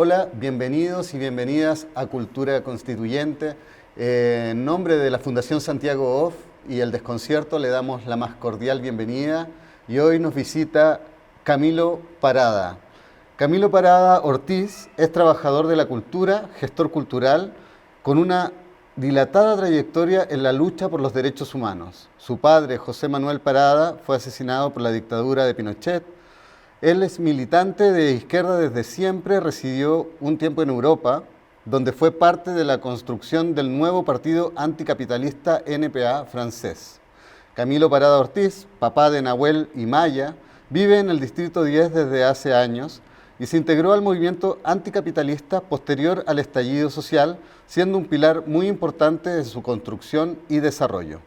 Hola, bienvenidos y bienvenidas a Cultura Constituyente. En nombre de la Fundación Santiago Off y El Desconcierto le damos la más cordial bienvenida y hoy nos visita Camilo Parada. Camilo Parada Ortiz es trabajador de la cultura, gestor cultural, con una dilatada trayectoria en la lucha por los derechos humanos. Su padre, José Manuel Parada, fue asesinado por la dictadura de Pinochet. Él es militante de izquierda desde siempre, residió un tiempo en Europa, donde fue parte de la construcción del nuevo partido anticapitalista NPA francés. Camilo Parada Ortiz, papá de Nahuel y Maya, vive en el Distrito 10 desde hace años y se integró al movimiento anticapitalista posterior al estallido social, siendo un pilar muy importante de su construcción y desarrollo.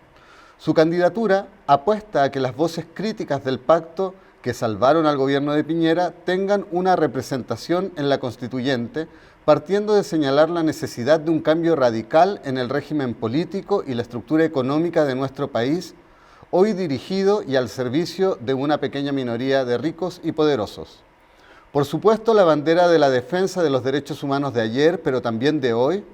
Su candidatura apuesta a que las voces críticas del pacto que salvaron al gobierno de Piñera tengan una representación en la constituyente, partiendo de señalar la necesidad de un cambio radical en el régimen político y la estructura económica de nuestro país, hoy dirigido y al servicio de una pequeña minoría de ricos y poderosos. Por supuesto, la bandera de la defensa de los derechos humanos de ayer, pero también de hoy,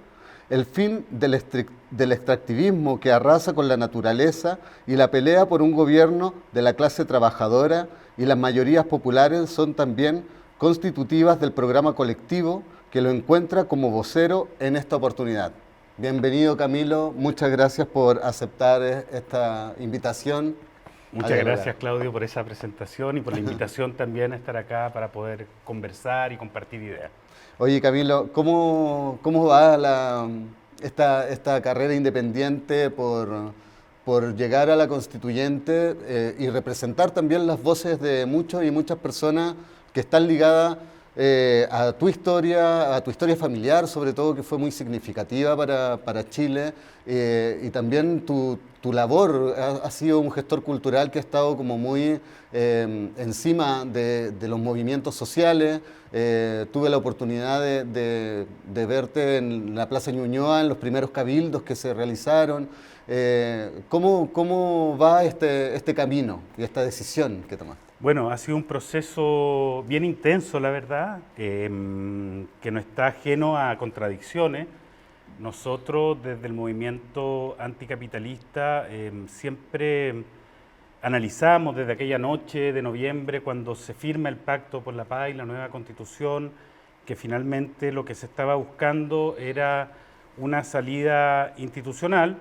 el fin del extractivismo que arrasa con la naturaleza y la pelea por un gobierno de la clase trabajadora y las mayorías populares son también constitutivas del programa colectivo que lo encuentra como vocero en esta oportunidad. Bienvenido, Camilo, muchas gracias por aceptar esta invitación. Muchas gracias, Claudio, por esa presentación y por la invitación también a estar acá para poder conversar y compartir ideas. Oye, Camilo, ¿cómo va esta carrera independiente por llegar a la constituyente y representar también las voces de muchos y muchas personas que están ligadas a tu historia familiar, sobre todo, que fue muy significativa para Chile, y también tu labor? Has sido un gestor cultural que ha estado como muy encima de los movimientos sociales. Tuve la oportunidad de verte en la Plaza Ñuñoa, en los primeros cabildos que se realizaron. ¿Cómo va este camino y esta decisión que tomaste? Bueno, ha sido un proceso bien intenso, la verdad, que no está ajeno a contradicciones. Nosotros, desde el movimiento anticapitalista, siempre analizamos desde aquella noche de noviembre, cuando se firma el Pacto por la Paz y la nueva Constitución, que finalmente lo que se estaba buscando era una salida institucional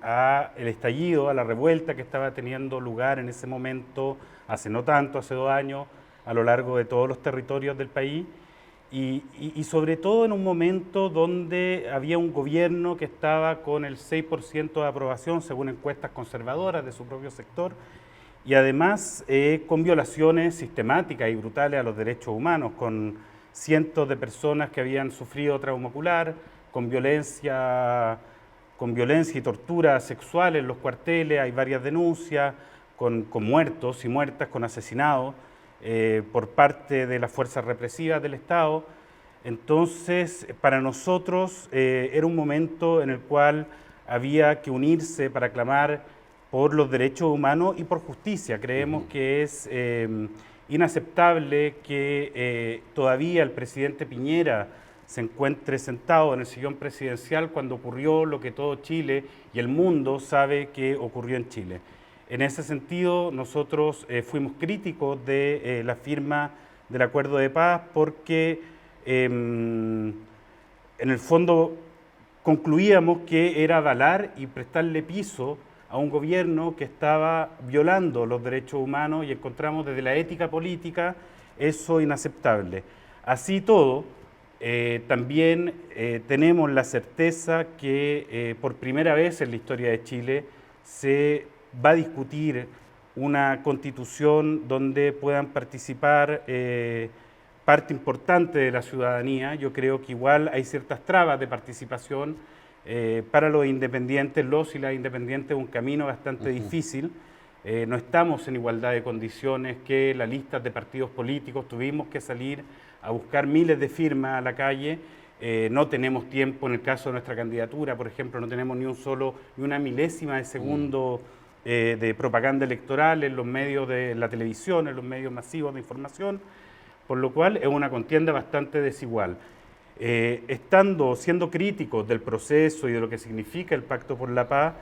al estallido, a la revuelta que estaba teniendo lugar en ese momento, hace no tanto, hace 2 años, a lo largo de todos los territorios del país, y sobre todo en un momento donde había un gobierno que estaba con el 6% de aprobación, según encuestas conservadoras de su propio sector, y además con violaciones sistemáticas y brutales a los derechos humanos, con cientos de personas que habían sufrido trauma ocular, con violencia y tortura sexual en los cuarteles. Hay varias denuncias, con muertos y muertas, con asesinados por parte de las fuerzas represivas del Estado. Entonces, para nosotros era un momento en el cual había que unirse para clamar por los derechos humanos y por justicia. Creemos que es inaceptable que todavía el presidente Piñera se encuentre sentado en el sillón presidencial cuando ocurrió lo que todo Chile y el mundo sabe que ocurrió en Chile. En ese sentido, nosotros fuimos críticos de la firma del Acuerdo de Paz porque en el fondo concluíamos que era avalar y prestarle piso a un gobierno que estaba violando los derechos humanos, y encontramos desde la ética política eso inaceptable. Así todo, también tenemos la certeza que por primera vez en la historia de Chile se va a discutir una constitución donde puedan participar parte importante de la ciudadanía. Yo creo que igual hay ciertas trabas de participación para los independientes. Los y las independientes, un camino bastante difícil. No estamos en igualdad de condiciones que las listas de partidos políticos. Tuvimos que salir a buscar miles de firmas a la calle. No tenemos tiempo. En el caso de nuestra candidatura, por ejemplo, no tenemos ni una milésima de segundo de propaganda electoral en los medios de la televisión, en los medios masivos de información. por lo cual es una contienda bastante desigual. Siendo críticos del proceso y de lo que significa el Pacto por la Paz,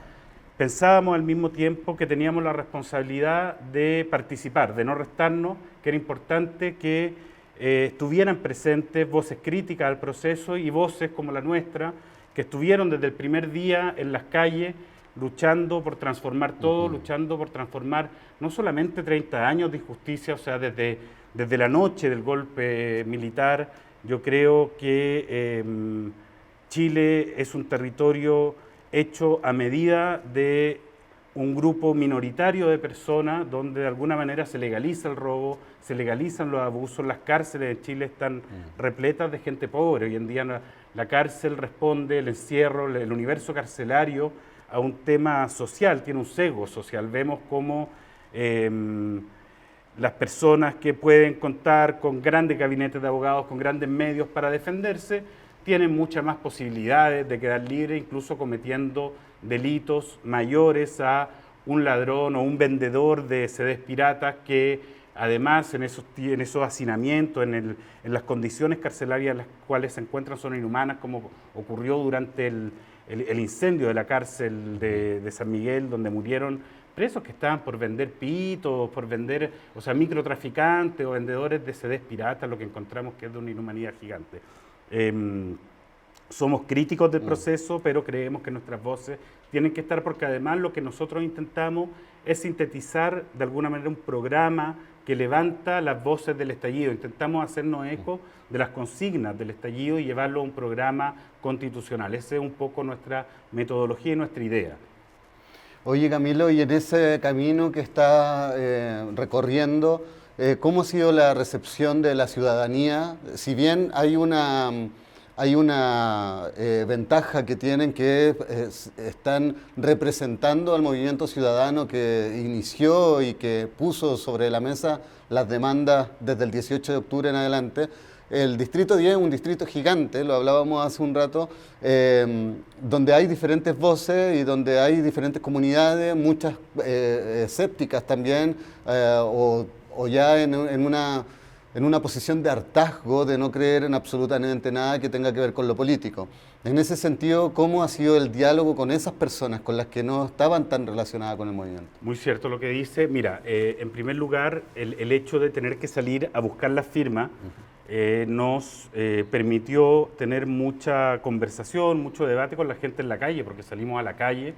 pensábamos al mismo tiempo que teníamos la responsabilidad de participar, de no restarnos, que era importante que estuvieran presentes voces críticas al proceso y voces como la nuestra, que estuvieron desde el primer día en las calles luchando por transformar todo, luchando por transformar no solamente 30 años de injusticia, o sea, desde la noche del golpe militar. Yo creo que Chile es un territorio hecho a medida de un grupo minoritario de personas donde de alguna manera se legaliza el robo, se legalizan los abusos. Las cárceles en Chile están repletas de gente pobre. Hoy en día la cárcel responde, el encierro, el universo carcelario a un tema social, tiene un sesgo social. Vemos cómo las personas que pueden contar con grandes gabinetes de abogados, con grandes medios para defenderse, tienen muchas más posibilidades de quedar libres, incluso cometiendo delitos mayores a un ladrón o un vendedor de CDs piratas que además en esos hacinamientos, en las condiciones carcelarias en las cuales se encuentran son inhumanas, como ocurrió durante el incendio de la cárcel de San Miguel, donde murieron presos que estaban por vender pitos, por vender, o sea, microtraficantes o vendedores de CDs piratas, lo que encontramos que es de una inhumanidad gigante. Somos críticos del proceso, pero creemos que nuestras voces tienen que estar, porque además lo que nosotros intentamos es sintetizar de alguna manera un programa que levanta las voces del estallido. Intentamos hacernos eco de las consignas del estallido y llevarlo a un programa constitucional. Esa es un poco nuestra metodología y nuestra idea. Oye, Camilo, y en ese camino que está recorriendo, ¿cómo ha sido la recepción de la ciudadanía? Si bien hay una ventaja que tienen, que están representando al movimiento ciudadano que inició y que puso sobre la mesa las demandas desde el 18 de octubre en adelante. El Distrito 10 es un distrito gigante, lo hablábamos hace un rato, donde hay diferentes voces y donde hay diferentes comunidades, muchas escépticas también, o ya en una posición de hartazgo, de no creer en absolutamente nada que tenga que ver con lo político. En ese sentido, ¿cómo ha sido el diálogo con esas personas, con las que no estaban tan relacionadas con el movimiento? Muy cierto lo que dice. Mira, en primer lugar, el hecho de tener que salir a buscar las firmas nos permitió tener mucha conversación, mucho debate con la gente en la calle, porque salimos a la calle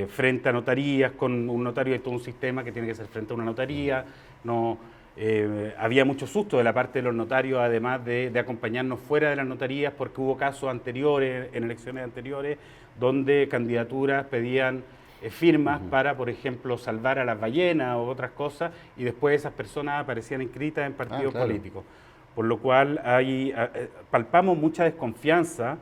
frente a notarías, con un notario. Hay todo un sistema que tiene que ser frente a una notaría. Había mucho susto de la parte de los notarios, además de acompañarnos fuera de las notarías, porque hubo casos anteriores, en elecciones anteriores, donde candidaturas pedían firmas para, por ejemplo, salvar a las ballenas o otras cosas, y después esas personas aparecían inscritas en partidos políticos. Por lo cual palpamos mucha desconfianza,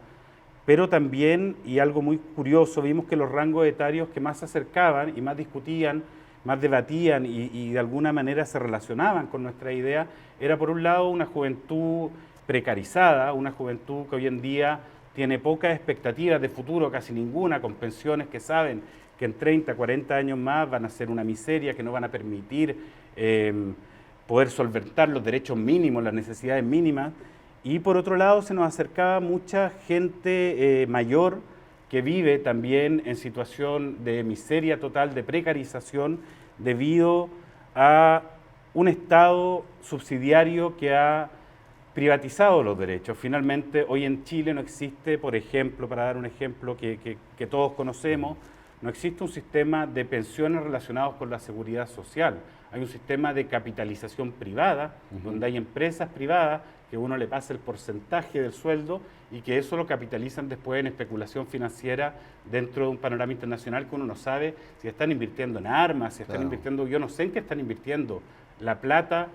pero también, y algo muy curioso, vimos que los rangos etarios que más se acercaban y más discutían, más debatían y de alguna manera se relacionaban con nuestra idea, era por un lado una juventud precarizada, una juventud que hoy en día tiene pocas expectativas de futuro, casi ninguna, con pensiones que saben que en 30, 40 años más van a ser una miseria, que no van a permitir poder solventar los derechos mínimos, las necesidades mínimas. Y por otro lado se nos acercaba mucha gente mayor que vive también en situación de miseria total, de precarización, debido a un Estado subsidiario que ha privatizado los derechos. Finalmente, hoy en Chile no existe, por ejemplo, para dar un ejemplo que todos conocemos, no existe un sistema de pensiones relacionados con la seguridad social. Hay un sistema de capitalización privada, donde hay empresas privadas que uno le pasa el porcentaje del sueldo y que eso lo capitalizan después en especulación financiera dentro de un panorama internacional que uno no sabe si están invirtiendo en armas, si están invirtiendo, yo no sé en qué están invirtiendo. La plata,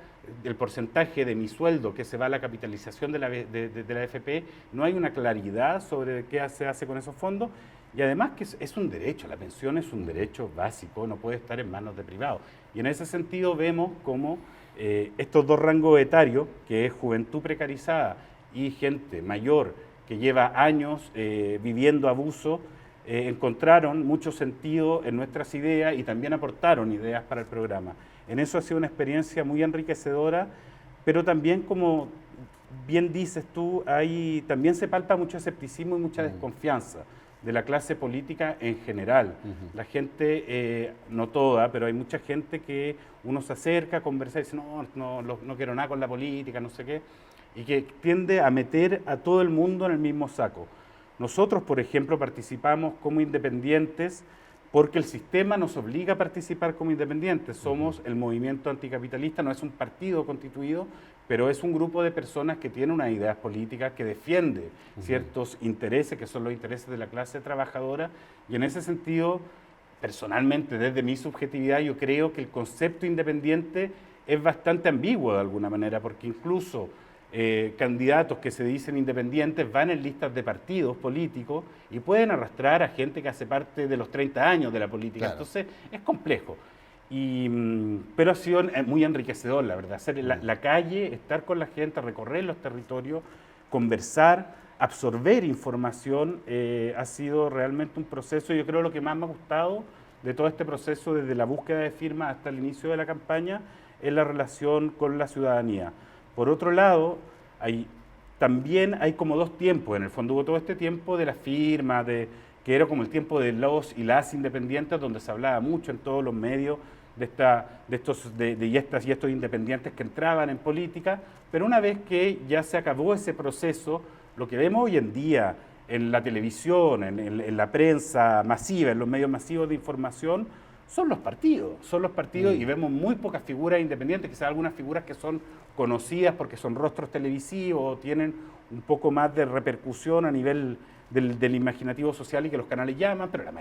el porcentaje de mi sueldo que se va a la capitalización de la AFP, no hay una claridad sobre qué se hace con esos fondos. Y además que es un derecho, la pensión es un derecho básico, no puede estar en manos de privados. Y en ese sentido vemos cómo estos dos rangos etarios, que es juventud precarizada y gente mayor que lleva años viviendo abuso, encontraron mucho sentido en nuestras ideas y también aportaron ideas para el programa. En eso ha sido una experiencia muy enriquecedora, pero también, como bien dices tú, también se palpa mucho escepticismo y mucha desconfianza de la clase política en general. La gente, no toda, pero hay mucha gente que uno se acerca a conversar y dice, no quiero nada con la política, no sé qué, y que tiende a meter a todo el mundo en el mismo saco. Nosotros, por ejemplo, participamos como independientes porque el sistema nos obliga a participar como independientes. Somos el movimiento anticapitalista, no es un partido constituido, pero es un grupo de personas que tienen unas ideas políticas, que defiende ciertos intereses, que son los intereses de la clase trabajadora, y en ese sentido, personalmente, desde mi subjetividad, yo creo que el concepto independiente es bastante ambiguo de alguna manera, porque incluso candidatos que se dicen independientes van en listas de partidos políticos y pueden arrastrar a gente que hace parte de los 30 años de la política. Claro. Entonces, es complejo. Pero ha sido muy enriquecedor, la verdad. Hacer la calle, estar con la gente, recorrer los territorios, conversar, absorber información, ha sido realmente un proceso. Yo creo lo que más me ha gustado de todo este proceso, desde la búsqueda de firmas hasta el inicio de la campaña, es la relación con la ciudadanía. Por otro lado, también hay como dos tiempos. En el fondo hubo todo este tiempo de las firmas, que era como el tiempo de los y las independientes, donde se hablaba mucho en todos los medios de estos independientes que entraban en política, pero una vez que ya se acabó ese proceso, lo que vemos hoy en día en la televisión, en la prensa masiva, en los medios masivos de información, son los partidos y vemos muy pocas figuras independientes, quizás algunas figuras que son conocidas porque son rostros televisivos o tienen un poco más de repercusión a nivel del imaginativo social y que los canales llaman, pero la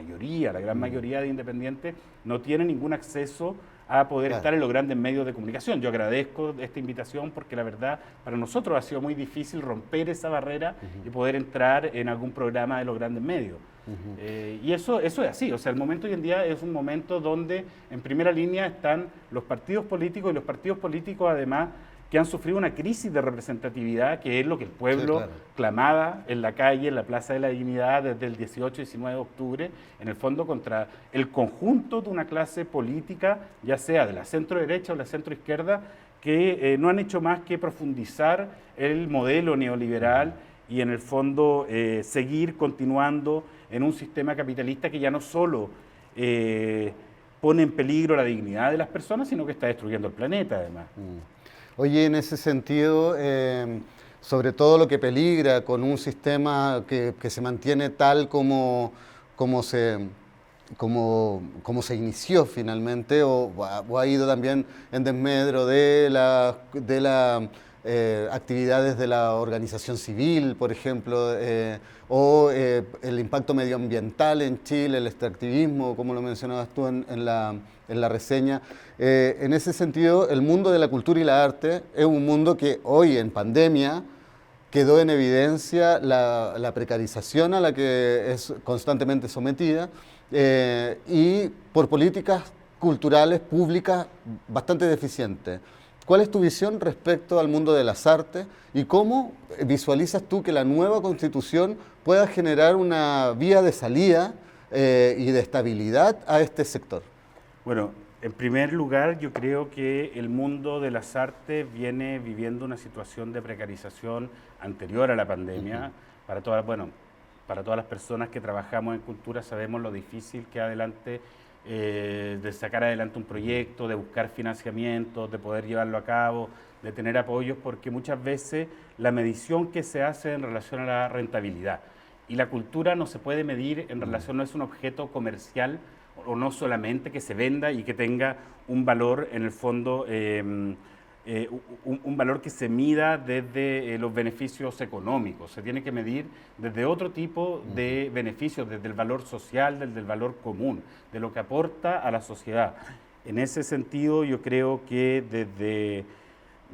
gran mayoría de independientes no tienen ningún acceso a poder estar en los grandes medios de comunicación. Yo agradezco esta invitación porque la verdad para nosotros ha sido muy difícil romper esa barrera y poder entrar en algún programa de los grandes medios. Y eso es así, o sea, el momento hoy en día es un momento donde en primera línea están los partidos políticos y los partidos políticos además que han sufrido una crisis de representatividad, que es lo que el pueblo clamaba en la calle, en la Plaza de la Dignidad, desde el 18 y 19 de octubre, en el fondo contra el conjunto de una clase política, ya sea de la centro derecha o la centro izquierda, que no han hecho más que profundizar el modelo neoliberal y en el fondo seguir continuando en un sistema capitalista que ya no solo pone en peligro la dignidad de las personas, sino que está destruyendo el planeta además. Oye, en ese sentido, sobre todo lo que peligra con un sistema que se mantiene tal como se inició finalmente, o ha ido también en desmedro de las actividades de la organización civil, por ejemplo, o el impacto medioambiental en Chile, el extractivismo, como lo mencionabas tú en la reseña. En ese sentido, el mundo de la cultura y la arte es un mundo que hoy en pandemia quedó en evidencia la precarización a la que es constantemente sometida y por políticas culturales públicas bastante deficientes. ¿Cuál es tu visión respecto al mundo de las artes y cómo visualizas tú que la nueva Constitución pueda generar una vía de salida y de estabilidad a este sector? Bueno, en primer lugar, yo creo que el mundo de las artes viene viviendo una situación de precarización anterior a la pandemia. Para todas las personas que trabajamos en cultura sabemos lo difícil que es de sacar adelante un proyecto, de buscar financiamiento, de poder llevarlo a cabo, de tener apoyos, porque muchas veces la medición que se hace en relación a la rentabilidad. Y la cultura no se puede medir en relación, no es un objeto comercial, o no solamente que se venda y que tenga un valor en el fondo, un valor que se mida desde los beneficios económicos, se tiene que medir desde otro tipo de beneficios, desde el valor social, desde el valor común, de lo que aporta a la sociedad. En ese sentido yo creo que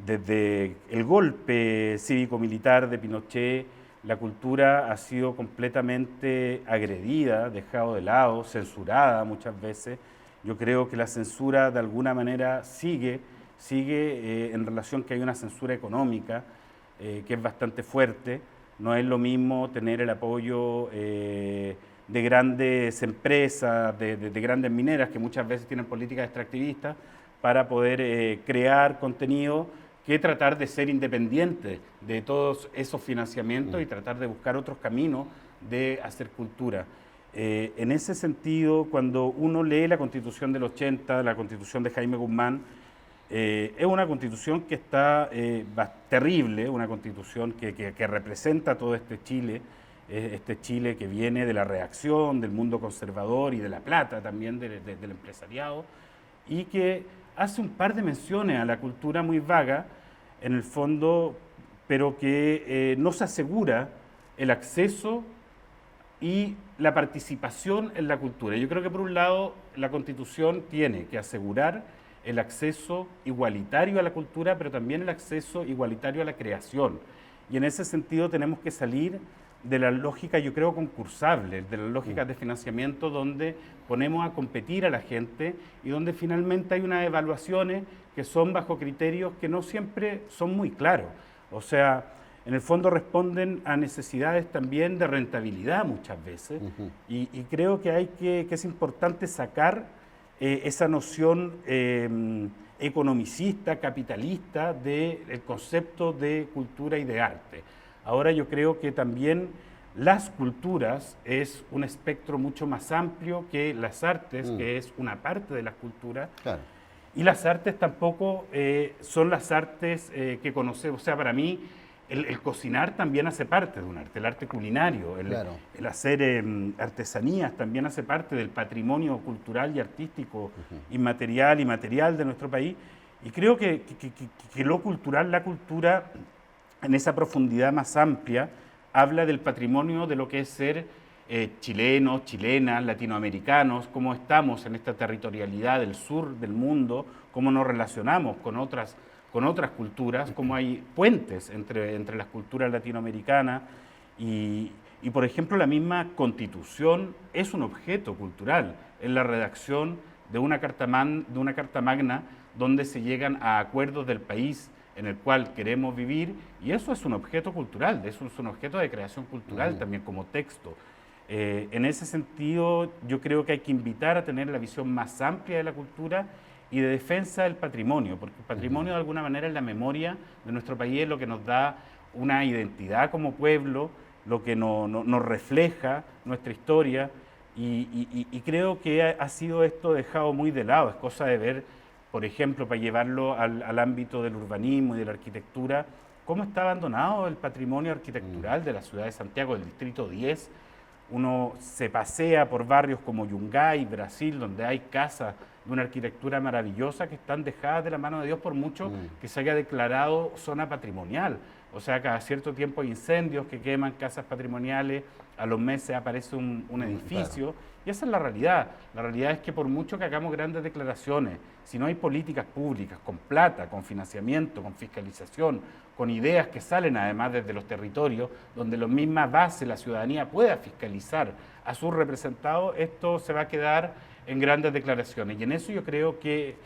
desde el golpe cívico-militar de Pinochet, la cultura ha sido completamente agredida, dejado de lado, censurada muchas veces. Yo creo que la censura de alguna manera sigue en relación que hay una censura económica que es bastante fuerte. No es lo mismo tener el apoyo de grandes empresas, de grandes mineras que muchas veces tienen políticas extractivistas para poder crear contenido que tratar de ser independiente de todos esos financiamientos y tratar de buscar otros caminos de hacer cultura. En ese sentido, cuando uno lee la Constitución del 80, la Constitución de Jaime Guzmán, es una Constitución que está terrible, una Constitución que representa todo este Chile que viene de la reacción, del mundo conservador y de la plata también del empresariado, y que hace un par de menciones a la cultura muy vaga, en el fondo, pero que no se asegura el acceso y la participación en la cultura. Yo creo que por un lado la Constitución tiene que asegurar el acceso igualitario a la cultura, pero también el acceso igualitario a la creación. Y en ese sentido tenemos que salir de la lógica, yo creo, concursable, de las lógicas de financiamiento donde ponemos a competir a la gente y donde finalmente hay unas evaluaciones que son bajo criterios que no siempre son muy claros. O sea, en el fondo responden a necesidades también de rentabilidad muchas veces, y creo que es importante sacar esa noción economicista, capitalista del concepto de cultura y de arte. Ahora yo creo que también las culturas es un espectro mucho más amplio que las artes, que es una parte de las culturas. Claro. Y las artes tampoco son las artes que conocemos. O sea, para mí el cocinar también hace parte de un arte, el arte culinario, claro, el hacer artesanías también hace parte del patrimonio cultural y artístico, inmaterial y material de nuestro país. Y creo que lo cultural, la cultura, en esa profundidad más amplia, habla del patrimonio de lo que es ser chilenos, chilenas, latinoamericanos, cómo estamos en esta territorialidad del sur del mundo, cómo nos relacionamos con otras culturas, cómo hay puentes entre las culturas latinoamericanas y, por ejemplo, la misma Constitución es un objeto cultural en la redacción de una carta magna donde se llegan a acuerdos del país en el cual queremos vivir, y eso es un objeto cultural, eso es un objeto de creación cultural también como texto. En ese sentido, yo creo que hay que invitar a tener la visión más amplia de la cultura y de defensa del patrimonio, porque el patrimonio de alguna manera es la memoria de nuestro país, es lo que nos da una identidad como pueblo, lo que nos refleja nuestra historia, y creo que ha sido esto dejado muy de lado. Es cosa de ver, por ejemplo, para llevarlo al ámbito del urbanismo y de la arquitectura, cómo está abandonado el patrimonio arquitectural de la ciudad de Santiago, del distrito 10. Uno se pasea por barrios como Yungay, Brasil, donde hay casas de una arquitectura maravillosa que están dejadas de la mano de Dios por mucho que se haya declarado zona patrimonial. O sea, cada cierto tiempo hay incendios que queman casas patrimoniales, a los meses aparece un edificio, claro. Y esa es la realidad. La realidad es que por mucho que hagamos grandes declaraciones, si no hay políticas públicas con plata, con financiamiento, con fiscalización, con ideas que salen además desde los territorios, donde la misma base, la ciudadanía pueda fiscalizar a sus representados, esto se va a quedar en grandes declaraciones. Y en eso yo creo que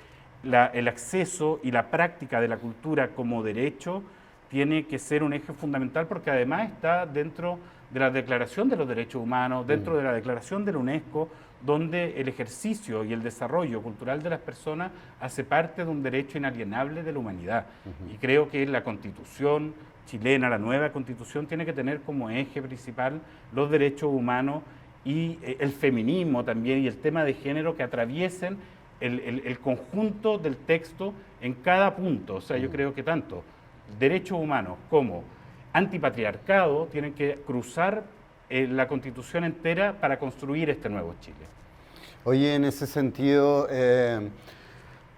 el acceso y la práctica de la cultura como derecho tiene que ser un eje fundamental, porque además está dentro de la Declaración de los Derechos Humanos, dentro de la Declaración de la UNESCO, donde el ejercicio y el desarrollo cultural de las personas hace parte de un derecho inalienable de la humanidad. Y creo que la Constitución chilena, la nueva Constitución, tiene que tener como eje principal los derechos humanos y el feminismo también, y el tema de género, que atraviesen el conjunto del texto en cada punto. O sea, yo creo que tanto derechos humanos como antipatriarcado tienen que cruzar la Constitución entera para construir este nuevo Chile. Oye, en ese sentido,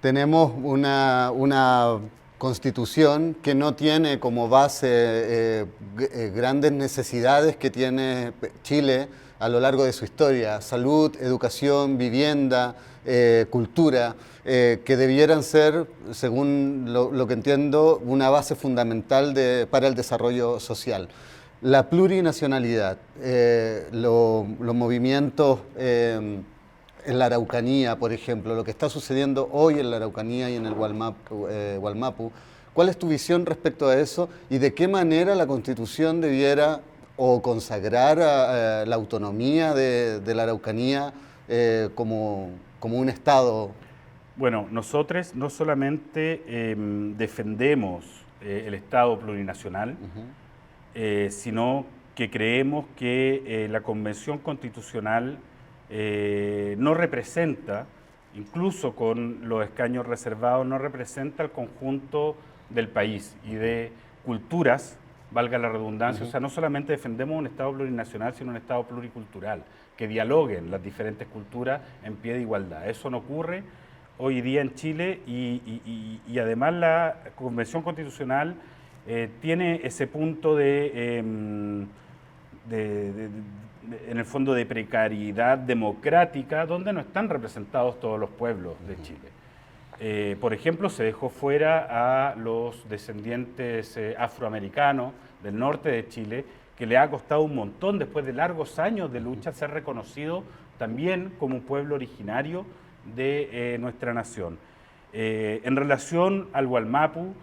tenemos una Constitución que no tiene como base grandes necesidades que tiene Chile a lo largo de su historia: salud, educación, vivienda, cultura, que debieran ser, según lo que entiendo, una base fundamental para el desarrollo social. La plurinacionalidad, los movimientos en la Araucanía, por ejemplo, lo que está sucediendo hoy en la Araucanía y en el Wallmapu, ¿cuál es tu visión respecto a eso y de qué manera la Constitución debiera o consagrar la autonomía de la Araucanía como un Estado? Bueno, nosotros no solamente defendemos el Estado plurinacional, sino que creemos que la Convención Constitucional no representa, incluso con los escaños reservados, no representa el conjunto del país y de culturas, valga la redundancia. O sea, no solamente defendemos un Estado plurinacional, sino un Estado pluricultural, que dialoguen las diferentes culturas en pie de igualdad. Eso no ocurre hoy día en Chile y además la Convención Constitucional tiene ese punto en el fondo de precariedad democrática donde no están representados todos los pueblos de Chile. Por ejemplo, se dejó fuera a los descendientes afroamericanos del norte de Chile, que le ha costado un montón, después de largos años de lucha, ser reconocido también como un pueblo originario de nuestra nación. En relación al Wallmapu,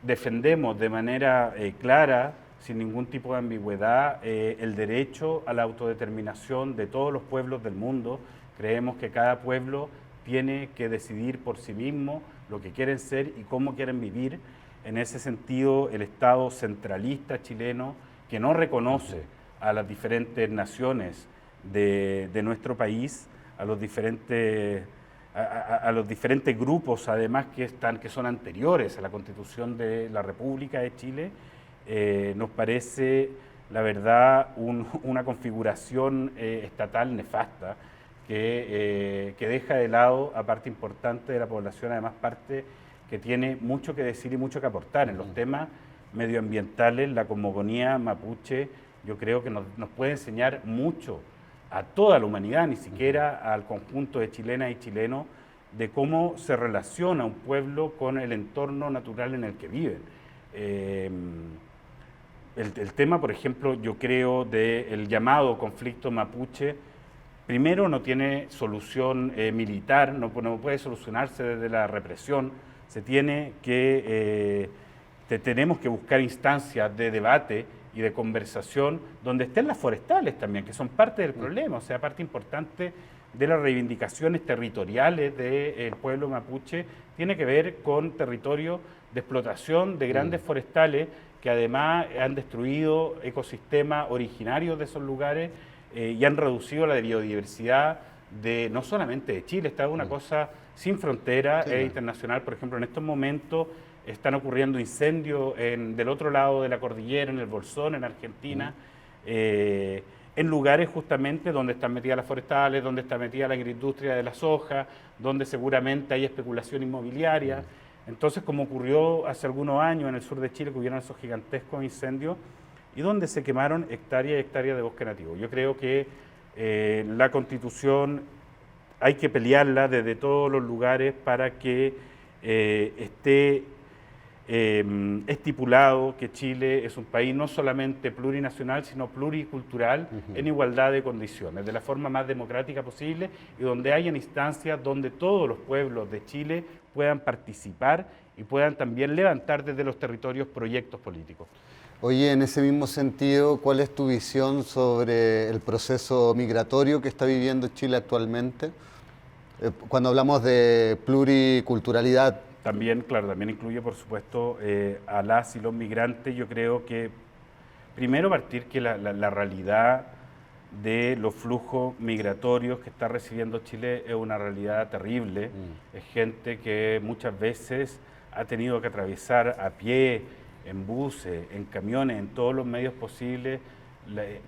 defendemos de manera clara, sin ningún tipo de ambigüedad, el derecho a la autodeterminación de todos los pueblos del mundo. Creemos que cada pueblo tiene que decidir por sí mismo lo que quieren ser y cómo quieren vivir. En ese sentido, el Estado centralista chileno, que no reconoce a las diferentes naciones de nuestro país, a los diferentes grupos, además, que son anteriores a la Constitución de la República de Chile, nos parece, la verdad, una configuración estatal nefasta que deja de lado a parte importante de la población, además parte que tiene mucho que decir y mucho que aportar en los temas medioambientales. La cosmogonía mapuche yo creo que nos puede enseñar mucho a toda la humanidad, ni siquiera al conjunto de chilenas y chilenos, de cómo se relaciona un pueblo con el entorno natural en el que viven. El tema, por ejemplo, yo creo, del llamado conflicto mapuche, primero no tiene solución militar, no puede solucionarse desde la represión, tenemos que buscar instancias de debate y de conversación donde estén las forestales también, que son parte del problema, o sea, parte importante de las reivindicaciones territoriales del pueblo mapuche tiene que ver con territorios de explotación de grandes forestales que además han destruido ecosistemas originarios de esos lugares y han reducido la biodiversidad no solamente de Chile, esta es una cosa sin frontera, internacional. Por ejemplo, en estos momentos están ocurriendo incendios del otro lado de la cordillera, en el Bolsón, en Argentina, en lugares justamente donde están metidas las forestales, donde está metida la agroindustria de la soja, donde seguramente hay especulación inmobiliaria. Entonces, como ocurrió hace algunos años en el sur de Chile, que hubieron esos gigantescos incendios, y donde se quemaron hectáreas y hectáreas de bosque nativo. Yo creo que la Constitución hay que pelearla desde todos los lugares para que esté estipulado que Chile es un país no solamente plurinacional, sino pluricultural, en igualdad de condiciones, de la forma más democrática posible, y donde hayan instancias donde todos los pueblos de Chile puedan participar y puedan también levantar desde los territorios proyectos políticos. Oye, en ese mismo sentido, ¿cuál es tu visión sobre el proceso migratorio que está viviendo Chile actualmente? Cuando hablamos de pluriculturalidad. También, claro, también incluye, por supuesto, a las y los migrantes. Yo creo que, primero, partir que la realidad de los flujos migratorios que está recibiendo Chile es una realidad terrible. Es gente que muchas veces ha tenido que atravesar a pie, en buses, en camiones, en todos los medios posibles,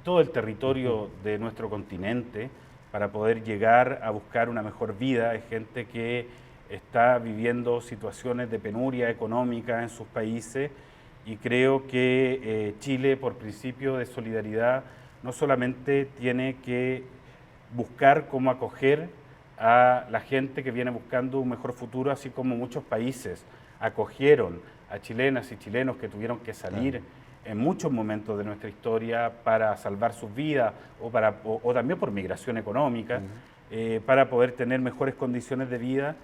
todo el territorio de nuestro continente para poder llegar a buscar una mejor vida. Es gente que está viviendo situaciones de penuria económica en sus países, y creo que Chile, por principio de solidaridad, no solamente tiene que buscar cómo acoger a la gente que viene buscando un mejor futuro, así como muchos países acogieron a chilenas y chilenos que tuvieron que salir en muchos momentos de nuestra historia para salvar sus vidas o también por migración económica, para poder tener mejores condiciones de vida.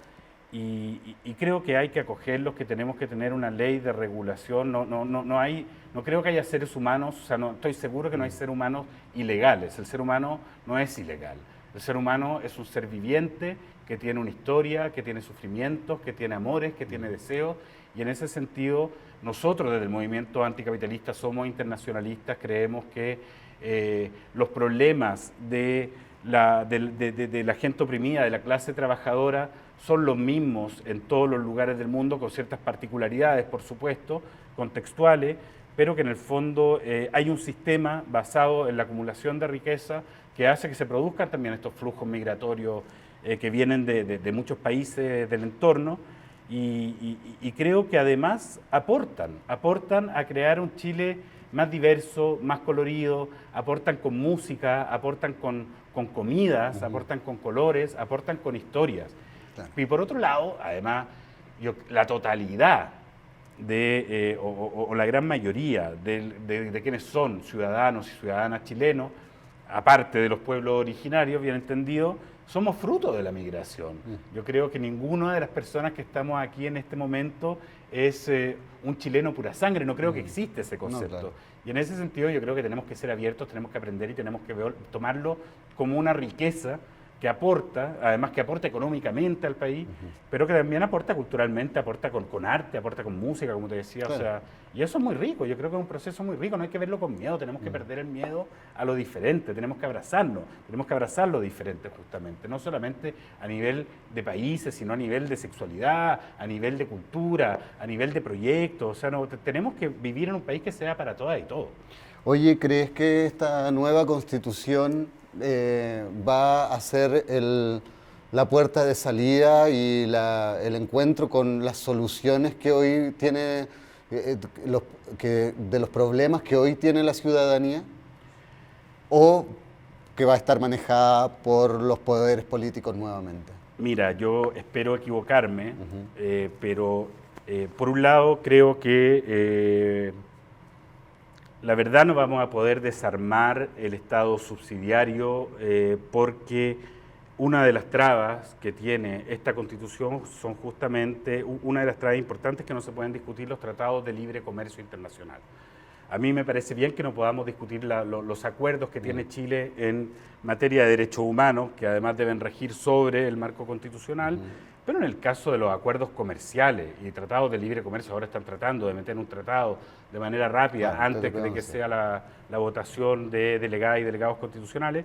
Y creo que hay que acogerlos, que tenemos que tener una ley de regulación. No creo que haya seres humanos, o sea, no estoy seguro que no hay seres humanos ilegales. El ser humano no es ilegal. El ser humano es un ser viviente que tiene una historia, que tiene sufrimientos, que tiene amores, que tiene deseos, y en ese sentido nosotros desde el movimiento anticapitalista somos internacionalistas, creemos que los problemas de la gente oprimida, de la clase trabajadora, son los mismos en todos los lugares del mundo, con ciertas particularidades, por supuesto, contextuales, pero que en el fondo hay un sistema basado en la acumulación de riqueza que hace que se produzcan también estos flujos migratorios que vienen de muchos países del entorno, y creo que además aportan a crear un Chile más diverso, más colorido, aportan con música, aportan con comidas, aportan con colores, aportan con historias. Claro. Y por otro lado, además, la totalidad o la gran mayoría de quienes son ciudadanos y ciudadanas chilenos, aparte de los pueblos originarios, bien entendido, somos fruto de la migración. Yo creo que ninguna de las personas que estamos aquí en este momento es un chileno pura sangre, no creo que existe ese concepto. No, claro. Y en ese sentido yo creo que tenemos que ser abiertos, tenemos que aprender y tenemos que tomarlo como una riqueza que aporta, además que aporta económicamente al país, pero que también aporta culturalmente, aporta con arte, aporta con música, como te decía, claro. O sea, y eso es muy rico, yo creo que es un proceso muy rico, no hay que verlo con miedo, tenemos que perder el miedo a lo diferente, tenemos que abrazarnos, tenemos que abrazar lo diferente justamente, no solamente a nivel de países, sino a nivel de sexualidad, a nivel de cultura, a nivel de proyectos, o sea, tenemos que vivir en un país que sea para todas y todos. Oye, ¿crees que esta nueva constitución va a ser la puerta de salida y el encuentro con las soluciones que hoy tiene, de los problemas que hoy tiene la ciudadanía? ¿O que va a estar manejada por los poderes políticos nuevamente? Mira, yo espero equivocarme, pero por un lado creo que la verdad no vamos a poder desarmar el Estado subsidiario porque una de las trabas que tiene esta Constitución son justamente, una de las trabas importantes que no se pueden discutir los tratados de libre comercio internacional. A mí me parece bien que no podamos discutir los acuerdos que tiene Chile en materia de derechos humanos, que además deben regir sobre el marco constitucional, pero en el caso de los acuerdos comerciales y tratados de libre comercio, ahora están tratando de meter un tratado de manera rápida antes de que sea la votación de delegadas y delegados constitucionales,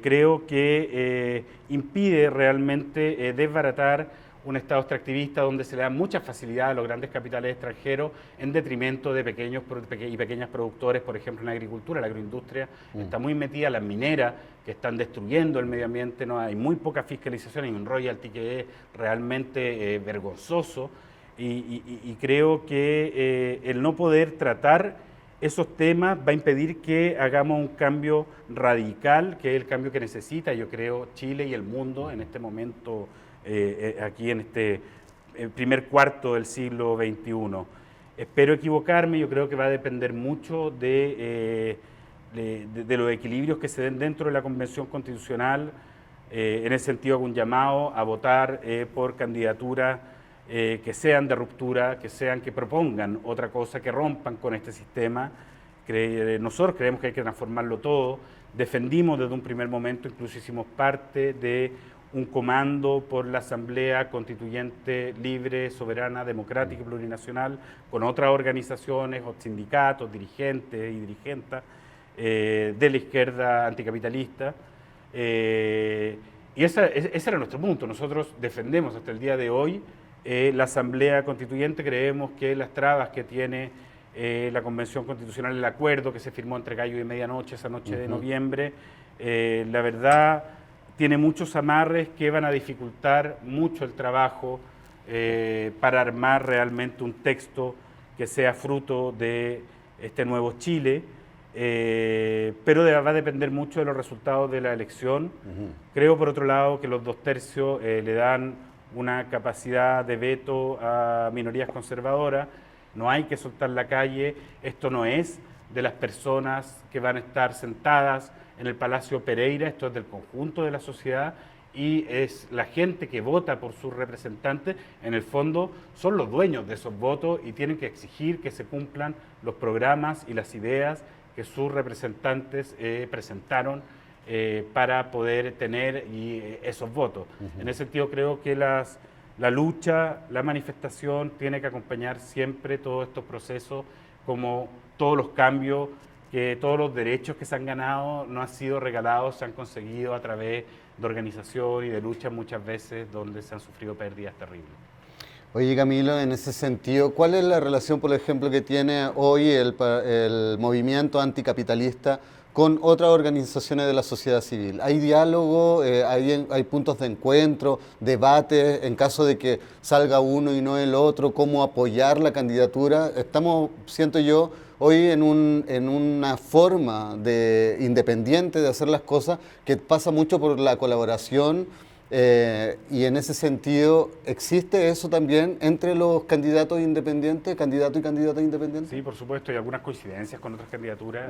creo que impide realmente desbaratar un Estado extractivista donde se le da mucha facilidad a los grandes capitales extranjeros en detrimento de pequeños y pequeñas productores, por ejemplo en la agricultura, la agroindustria está muy metida, las mineras que están destruyendo el medio ambiente, no hay muy poca fiscalización, hay un royalty que es realmente vergonzoso y creo que el no poder tratar esos temas va a impedir que hagamos un cambio radical, que es el cambio que necesita, yo creo, Chile y el mundo en este momento, aquí en este primer cuarto del siglo XXI. Espero equivocarme, yo creo que va a depender mucho de los equilibrios que se den dentro de la Convención Constitucional. En ese sentido hago un llamado a votar por candidaturas que sean de ruptura, que propongan otra cosa, que rompan con este sistema. Nosotros creemos que hay que transformarlo todo. Defendimos desde un primer momento, incluso hicimos parte de un comando por la Asamblea Constituyente libre, soberana, democrática y plurinacional, con otras organizaciones, sindicatos, dirigentes y dirigentas de la izquierda anticapitalista. Y ese era nuestro punto. Nosotros defendemos hasta el día de hoy la Asamblea Constituyente, creemos que las trabas que tiene la Convención Constitucional, el acuerdo que se firmó entre gallo y medianoche, esa noche de noviembre, la verdad tiene muchos amarres que van a dificultar mucho el trabajo para armar realmente un texto que sea fruto de este nuevo Chile, pero va a depender mucho de los resultados de la elección. Creo, por otro lado, que los 2/3 le dan una capacidad de veto a minorías conservadoras, no hay que soltar la calle, esto no es de las personas que van a estar sentadas en el Palacio Pereira, esto es del conjunto de la sociedad y es la gente que vota por sus representantes, en el fondo son los dueños de esos votos y tienen que exigir que se cumplan los programas y las ideas que sus representantes presentaron para poder tener esos votos. En ese sentido creo que la lucha, la manifestación tiene que acompañar siempre todos estos procesos, como todos los cambios, que todos los derechos que se han ganado no han sido regalados, se han conseguido a través de organización y de lucha muchas veces donde se han sufrido pérdidas terribles. Oye, Camilo, en ese sentido, ¿cuál es la relación, por ejemplo, que tiene hoy el movimiento anticapitalista con otras organizaciones de la sociedad civil? ¿Hay diálogo, hay puntos de encuentro, debates, en caso de que salga uno y no el otro, cómo apoyar la candidatura? Estamos, siento yo, hoy en una forma independiente de hacer las cosas que pasa mucho por la colaboración. Y en ese sentido, ¿existe eso también entre los candidatos independientes, candidato y candidata independiente? Sí, por supuesto, hay algunas coincidencias con otras candidaturas.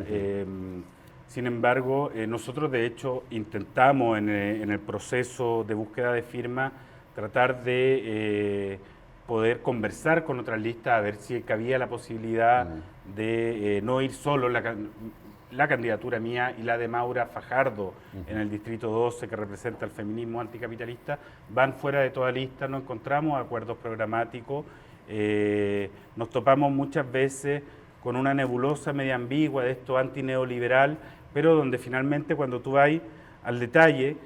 Sin embargo, nosotros de hecho intentamos en el proceso de búsqueda de firma tratar de poder conversar con otras listas, a ver si cabía la posibilidad de no ir solo la candidatura mía y la de Maura Fajardo en el Distrito 12, que representa el feminismo anticapitalista, van fuera de toda lista, no encontramos acuerdos programáticos, nos topamos muchas veces con una nebulosa media ambigua de esto antineoliberal, pero donde finalmente cuando tú vas al detalle,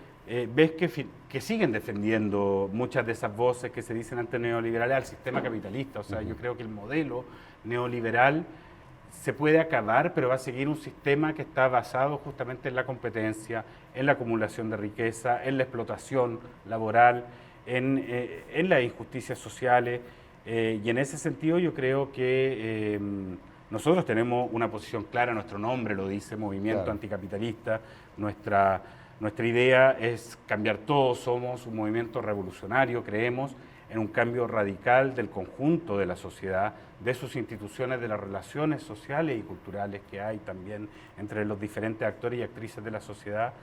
ves que siguen defendiendo muchas de esas voces que se dicen antineoliberales al sistema capitalista. O sea, yo creo que el modelo neoliberal se puede acabar, pero va a seguir un sistema que está basado justamente en la competencia, en la acumulación de riqueza, en la explotación laboral, en las injusticias sociales. Y en ese sentido yo creo que nosotros tenemos una posición clara, nuestro nombre lo dice, Movimiento Anticapitalista, nuestra idea es cambiar todo, somos un movimiento revolucionario, creemos en un cambio radical del conjunto de la sociedad, de sus instituciones, de las relaciones sociales y culturales que hay también entre los diferentes actores y actrices de la sociedad.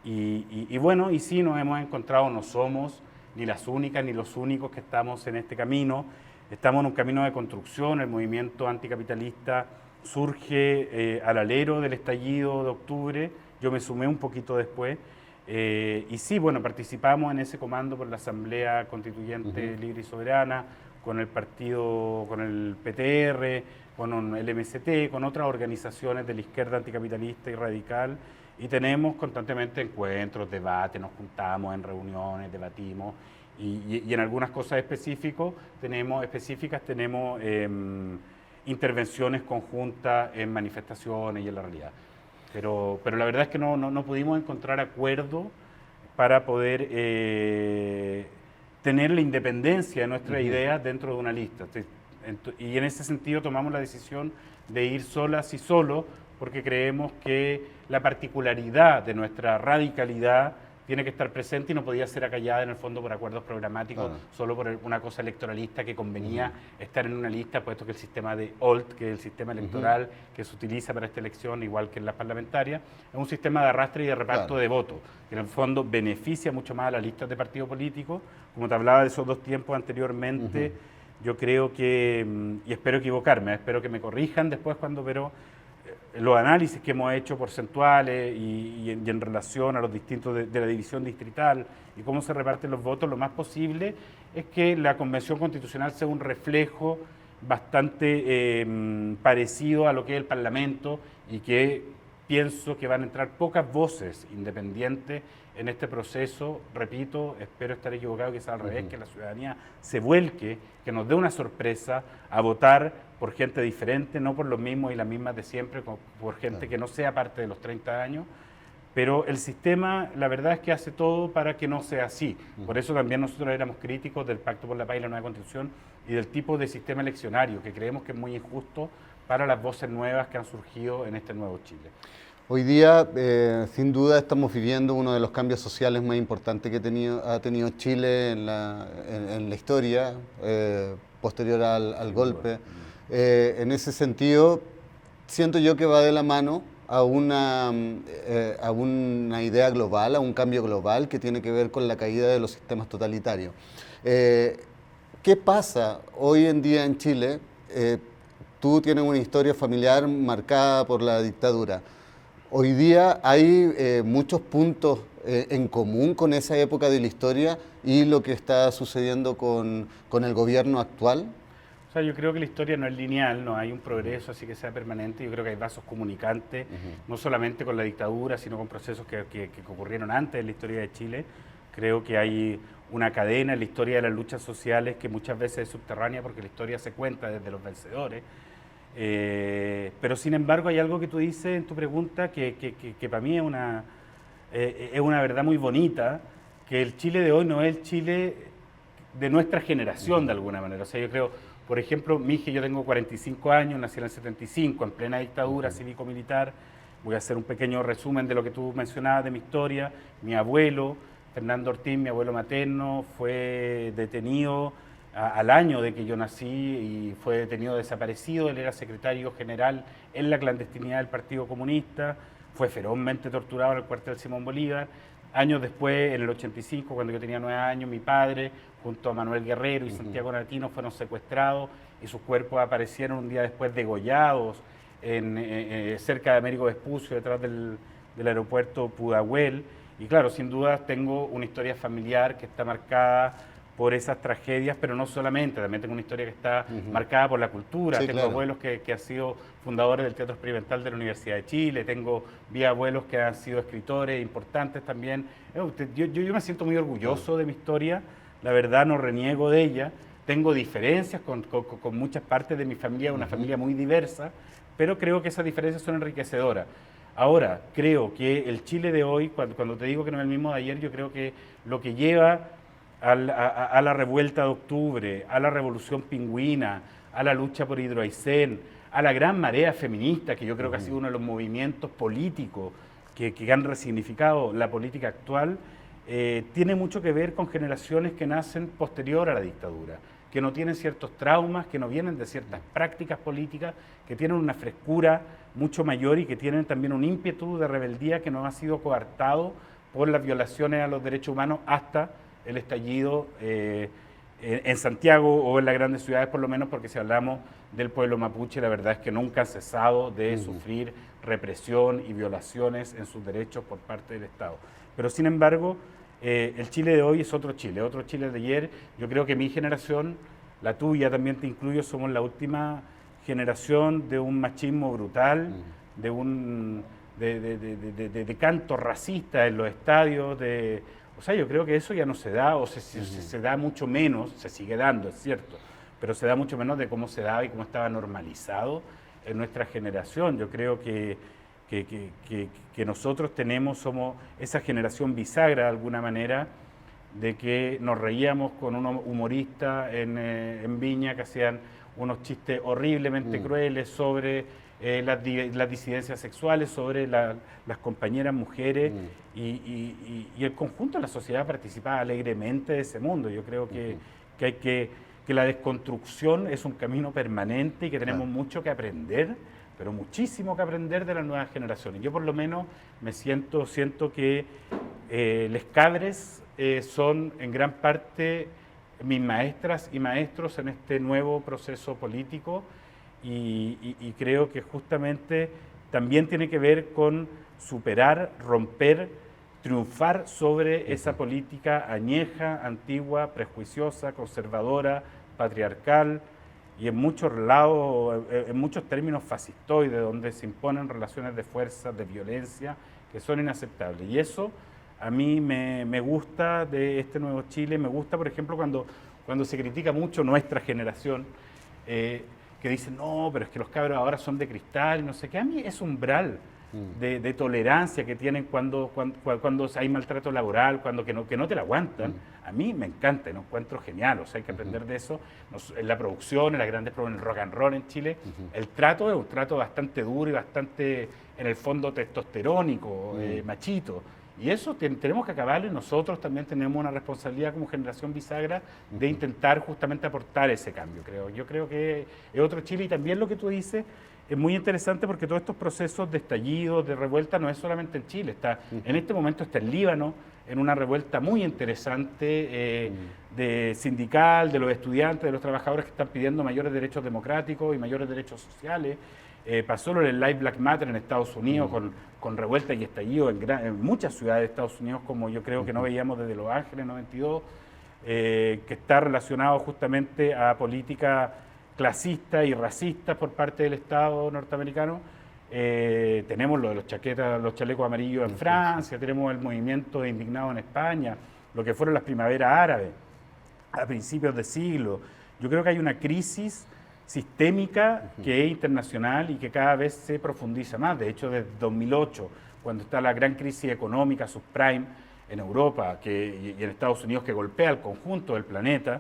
Y bueno, y sí nos hemos encontrado, no somos ni las únicas ni los únicos que estamos en este camino, estamos en un camino de construcción, el movimiento anticapitalista surge al alero del estallido de octubre, yo me sumé un poquito después, y sí, bueno, participamos en ese comando por la Asamblea Constituyente Libre y Soberana, con el partido, con el PTR, con el MST, con otras organizaciones de la izquierda anticapitalista y radical, y tenemos constantemente encuentros, debates, nos juntamos en reuniones, debatimos, y en algunas cosas específicas tenemos intervenciones conjuntas en manifestaciones y en la realidad. Pero la verdad es que no pudimos encontrar acuerdo para poder tener la independencia de nuestras ideas dentro de una lista. Y en ese sentido tomamos la decisión de ir solas y solos, porque creemos que la particularidad de nuestra radicalidad tiene que estar presente y no podía ser acallada en el fondo por acuerdos programáticos, solo por una cosa electoralista que convenía estar en una lista, puesto que el sistema de OLT, que es el sistema electoral que se utiliza para esta elección, igual que en las parlamentarias, es un sistema de arrastre y de reparto de votos, que en el fondo beneficia mucho más a las listas de partidos políticos. Como te hablaba de esos dos tiempos anteriormente, yo creo que, y espero equivocarme, espero que me corrijan después pero los análisis que hemos hecho porcentuales y en relación a los distintos de la división distrital y cómo se reparten los votos, lo más posible es que la Convención Constitucional sea un reflejo bastante parecido a lo que es el Parlamento, y que pienso que van a entrar pocas voces independientes en este proceso. Repito, espero estar equivocado, que sea al revés, que la ciudadanía se vuelque, que nos dé una sorpresa a votar por gente diferente, no por los mismos y las mismas de siempre, por gente que no sea parte de los 30 años. Pero el sistema, la verdad es que hace todo para que no sea así. Por eso también nosotros éramos críticos del Pacto por la Paz y la Nueva Constitución y del tipo de sistema eleccionario, que creemos que es muy injusto para las voces nuevas que han surgido en este nuevo Chile. Hoy día, sin duda, estamos viviendo uno de los cambios sociales más importantes que ha tenido Chile en la historia, posterior al golpe. En ese sentido, siento yo que va de la mano a una idea global, a un cambio global que tiene que ver con la caída de los sistemas totalitarios. ¿Qué pasa hoy en día en Chile? Tú tienes una historia familiar marcada por la dictadura. Hoy día hay muchos puntos en común con esa época de la historia y lo que está sucediendo con el gobierno actual. O sea, yo creo que la historia no es lineal, no hay un progreso así que sea permanente. Yo creo que hay vasos comunicantes, no solamente con la dictadura, sino con procesos que ocurrieron antes en la historia de Chile. Creo que hay una cadena en la historia de las luchas sociales que muchas veces es subterránea porque la historia se cuenta desde los vencedores. Pero sin embargo hay algo que tú dices en tu pregunta que para mí es una verdad muy bonita, que el Chile de hoy no es el Chile de nuestra generación de alguna manera. O sea, yo creo, por ejemplo, yo tengo 45 años, nací en el 75, en plena dictadura cívico-militar. Voy a hacer un pequeño resumen de lo que tú mencionabas de mi historia. Mi abuelo, Fernando Ortiz, mi abuelo materno, fue detenido al año de que yo nací y fue detenido desaparecido. Él era secretario general en la clandestinidad del Partido Comunista, fue ferozmente torturado en el cuartel Simón Bolívar. Años después, en el 85, cuando yo tenía 9 años, mi padre, junto a Manuel Guerrero y Santiago Natino, fueron secuestrados y sus cuerpos aparecieron un día después degollados cerca de Américo Vespucio, detrás del aeropuerto Pudahuel. Y claro, sin duda tengo una historia familiar que está marcada por esas tragedias, pero no solamente, también tengo una historia que está marcada por la cultura. Sí, tengo claro. abuelos que han sido fundadores del Teatro Experimental de la Universidad de Chile, tengo abuelos que han sido escritores importantes también. Yo me siento muy orgulloso de mi historia, la verdad no reniego de ella, tengo diferencias con muchas partes de mi familia, una familia muy diversa, pero creo que esas diferencias son enriquecedoras. Ahora, creo que el Chile de hoy, cuando te digo que no es el mismo de ayer, yo creo que lo que lleva a la revuelta de octubre, a la revolución pingüina, a la lucha por Hidroaicén, a la gran marea feminista, que yo creo que ha sido uno de los movimientos políticos que han resignificado la política actual, tiene mucho que ver con generaciones que nacen posterior a la dictadura, que no tienen ciertos traumas, que no vienen de ciertas prácticas políticas, que tienen una frescura mucho mayor y que tienen también un ímpetu de rebeldía que no ha sido coartado por las violaciones a los derechos humanos hasta el estallido en Santiago o en las grandes ciudades, por lo menos, porque si hablamos del pueblo mapuche, la verdad es que nunca han cesado de sufrir represión y violaciones en sus derechos por parte del Estado. Pero sin embargo, el Chile de hoy es otro Chile de ayer. Yo creo que mi generación, la tuya también te incluyo, somos la última generación de un machismo brutal, de canto racista en los estadios, o sea, yo creo que eso ya no se da, o se da mucho menos, se sigue dando, es cierto, pero se da mucho menos de cómo se daba y cómo estaba normalizado en nuestra generación. Yo creo que nosotros somos esa generación bisagra de alguna manera, de que nos reíamos con unos humoristas en Viña que hacían unos chistes horriblemente crueles sobre las disidencias sexuales, sobre las compañeras mujeres y el conjunto de la sociedad participaba alegremente de ese mundo. Yo creo que la desconstrucción es un camino permanente y que tenemos mucho que aprender, pero muchísimo que aprender de las nuevas generaciones. Yo por lo menos siento que les cabres son en gran parte mis maestras y maestros en este nuevo proceso político y creo que justamente también tiene que ver con superar, romper, triunfar sobre esa política añeja, antigua, prejuiciosa, conservadora, patriarcal y en muchos lados, en muchos términos fascistoides, donde se imponen relaciones de fuerza, de violencia, que son inaceptables. Y eso a mí me gusta de este nuevo Chile, me gusta, por ejemplo, cuando se critica mucho nuestra generación, que dicen, no, pero es que los cabros ahora son de cristal, no sé qué. A mí es umbral de tolerancia que tienen cuando hay maltrato laboral, que no te la aguantan. A mí me encanta, lo encuentro genial, o sea, hay que aprender de eso. En la producción, en las grandes producciones, en el rock and roll en Chile, el trato es un trato bastante duro y bastante, en el fondo, testosterónico, machito. Y eso tenemos que acabarlo y nosotros también tenemos una responsabilidad como generación bisagra de intentar justamente aportar ese cambio, creo. Yo creo que es otro Chile y también lo que tú dices es muy interesante porque todos estos procesos de estallido, de revuelta, no es solamente en Chile. En este momento está el Líbano en una revuelta muy interesante de sindical, de los estudiantes, de los trabajadores que están pidiendo mayores derechos democráticos y mayores derechos sociales. pasó lo del Live Black Matter en Estados Unidos con revuelta y estallido en muchas ciudades de Estados Unidos, como yo creo que no veíamos desde Los Ángeles 92, que está relacionado justamente a políticas clasistas y racistas por parte del Estado norteamericano. Tenemos lo de los chalecos amarillos en Francia, tenemos el movimiento de indignados en España, lo que fueron las primaveras árabes a principios de siglo. Yo creo que hay una crisis sistémica que es internacional y que cada vez se profundiza más. De hecho, desde 2008, cuando está la gran crisis económica subprime en Europa y en Estados Unidos que golpea al conjunto del planeta,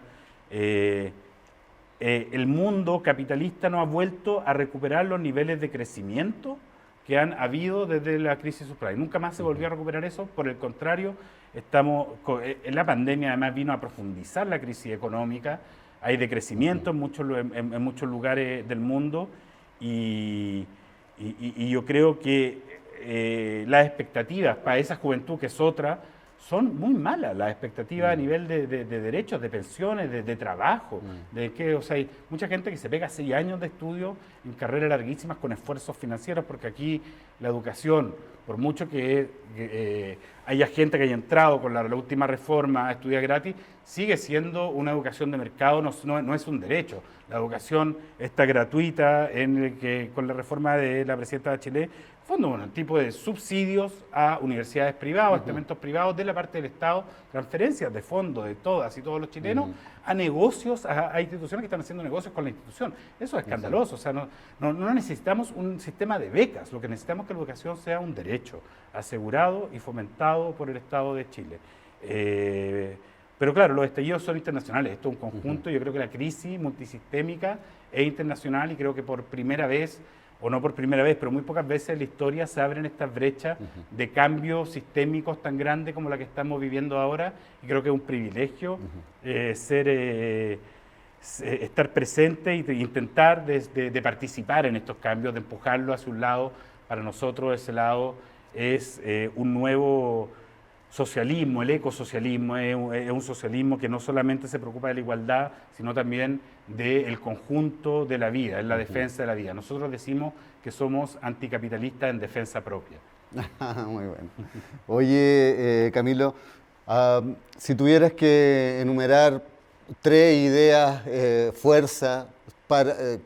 el mundo capitalista no ha vuelto a recuperar los niveles de crecimiento que han habido desde la crisis subprime. Nunca más se volvió a recuperar eso, por el contrario, la pandemia además vino a profundizar la crisis económica. Hay decrecimiento en muchos lugares del mundo y yo creo que las expectativas para esa juventud, que es otra, son muy malas. Las expectativas a nivel de derechos, de pensiones, de trabajo. O sea, hay mucha gente que se pega 6 años de estudio en carreras larguísimas con esfuerzos financieros, porque aquí la educación, por mucho que haya gente que haya entrado con la última reforma a estudiar gratis, sigue siendo una educación de mercado, no es un derecho. La educación está gratuita con la reforma de la presidenta Bachelet, fondo, un tipo de subsidios a universidades privadas, estamentos privados de la parte del Estado, transferencias de fondos de todas y todos los chilenos a negocios, a instituciones que están haciendo negocios con la institución. Eso es escandaloso. O sea, no necesitamos un sistema de becas, lo que necesitamos es que la educación sea un derecho asegurado y fomentado por el Estado de Chile. Pero claro, los estallidos son internacionales, esto es un conjunto. Yo creo que la crisis multisistémica es internacional y creo que por primera vez, o no por primera vez, pero muy pocas veces en la historia se abren estas brechas de cambios sistémicos tan grandes como la que estamos viviendo ahora, y creo que es un privilegio estar presente e intentar de participar en estos cambios, de empujarlo hacia un lado. Para nosotros ese lado es un nuevo socialismo, el ecosocialismo, es un socialismo que no solamente se preocupa de la igualdad, sino también del conjunto de la vida, es la defensa de la vida. Nosotros decimos que somos anticapitalistas en defensa propia. Muy bueno. Oye, Camilo, si tuvieras que enumerar 3 ideas, fuerza,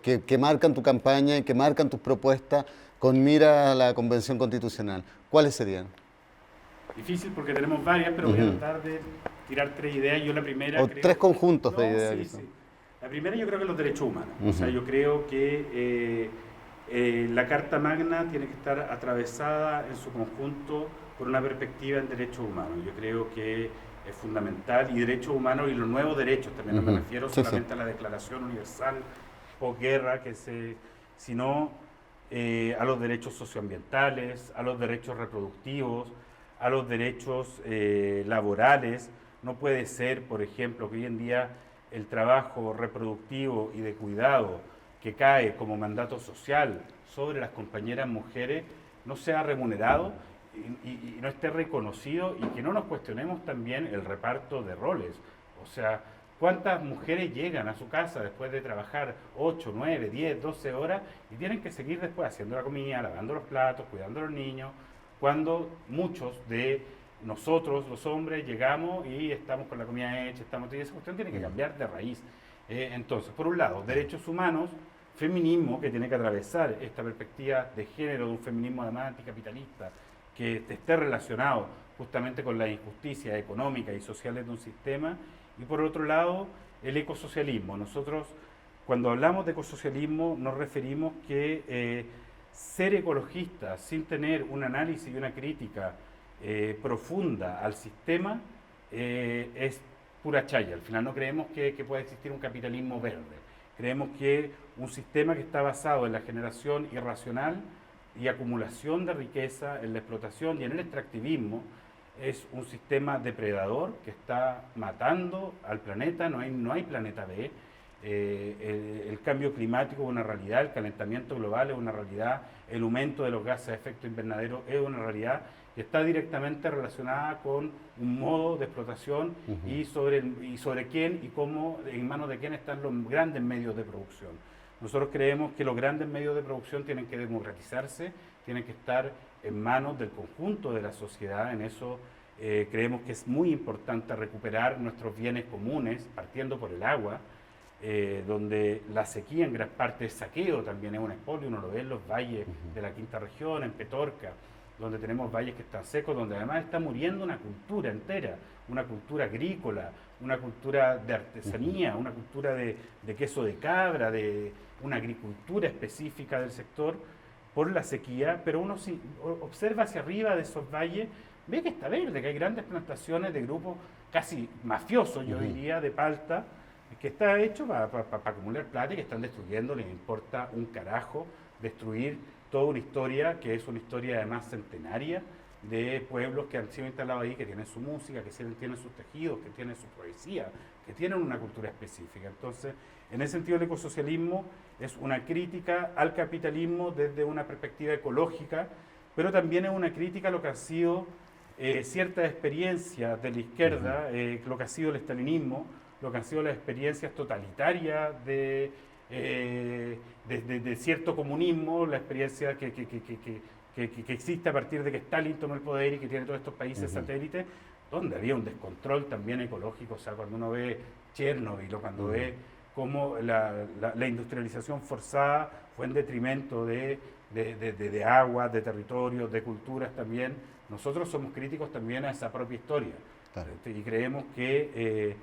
que marcan tu campaña y que marcan tus propuestas con mira a la Convención Constitucional, ¿cuáles serían? Difícil porque tenemos varias, pero voy a tratar de tirar 3 ideas. Yo la primera... O 3 conjuntos de ideas. Sí. La primera yo creo que los derechos humanos. O sea, yo creo que la Carta Magna tiene que estar atravesada en su conjunto por una perspectiva en derechos humanos. Yo creo que es fundamental, y derechos humanos y los nuevos derechos, también no me refiero solamente a la Declaración Universal posguerra, sino a los derechos socioambientales, a los derechos reproductivos, a los derechos laborales. No puede ser, por ejemplo, que hoy en día el trabajo reproductivo y de cuidado que cae como mandato social sobre las compañeras mujeres no sea remunerado y no esté reconocido, y que no nos cuestionemos también el reparto de roles. O sea, ¿cuántas mujeres llegan a su casa después de trabajar 8, 9, 10, 12 horas y tienen que seguir después haciendo la comida, lavando los platos, cuidando a los niños, cuando muchos de nosotros, los hombres, llegamos y estamos con la comida hecha, y esa cuestión tiene que cambiar de raíz? Entonces, por un lado, derechos humanos, feminismo, que tiene que atravesar esta perspectiva de género, de un feminismo además anticapitalista, que esté relacionado justamente con la injusticia económica y sociales de un sistema. Y por otro lado, el ecosocialismo. Nosotros, cuando hablamos de ecosocialismo, nos referimos que ser ecologista sin tener un análisis y una crítica profunda al sistema es pura chaya. Al final no creemos que pueda existir un capitalismo verde. Creemos que un sistema que está basado en la generación irracional y acumulación de riqueza, en la explotación y en el extractivismo, es un sistema depredador que está matando al planeta. No hay planeta B. El cambio climático es una realidad, el calentamiento global es una realidad, el aumento de los gases de efecto invernadero es una realidad que está directamente relacionada con un modo de explotación y sobre quién y cómo, en manos de quién están los grandes medios de producción. Nosotros creemos que los grandes medios de producción tienen que democratizarse, tienen que estar en manos del conjunto de la sociedad. En eso creemos que es muy importante recuperar nuestros bienes comunes, partiendo por el agua, donde la sequía en gran parte es saqueo, también es un expolio, uno lo ve en los valles de la quinta región, en Petorca, donde tenemos valles que están secos, donde además está muriendo una cultura entera, una cultura agrícola, una cultura de artesanía, una cultura de queso de cabra, de una agricultura específica del sector por la sequía, pero uno si observa hacia arriba de esos valles, ve que está verde, que hay grandes plantaciones de grupos casi mafiosos, yo diría, de palta, que está hecho para acumular plata y que están destruyendo, les importa un carajo destruir toda una historia que es una historia además centenaria de pueblos que han sido instalados ahí, que tienen su música, que tienen sus tejidos, que tienen su poesía, que tienen una cultura específica. Entonces, en ese sentido el ecosocialismo es una crítica al capitalismo desde una perspectiva ecológica, pero también es una crítica a lo que ha sido ciertas experiencias de la izquierda, lo que ha sido el estalinismo, lo que han sido las experiencias totalitarias de cierto comunismo, la experiencia que existe a partir de que Stalin tomó el poder y que tiene todos estos países satélites, donde había un descontrol también ecológico. O sea, cuando uno ve Chernobyl o cuando ve cómo la industrialización forzada fue en detrimento de aguas, de territorios, de culturas también, nosotros somos críticos también a esa propia historia. Claro. Y creemos que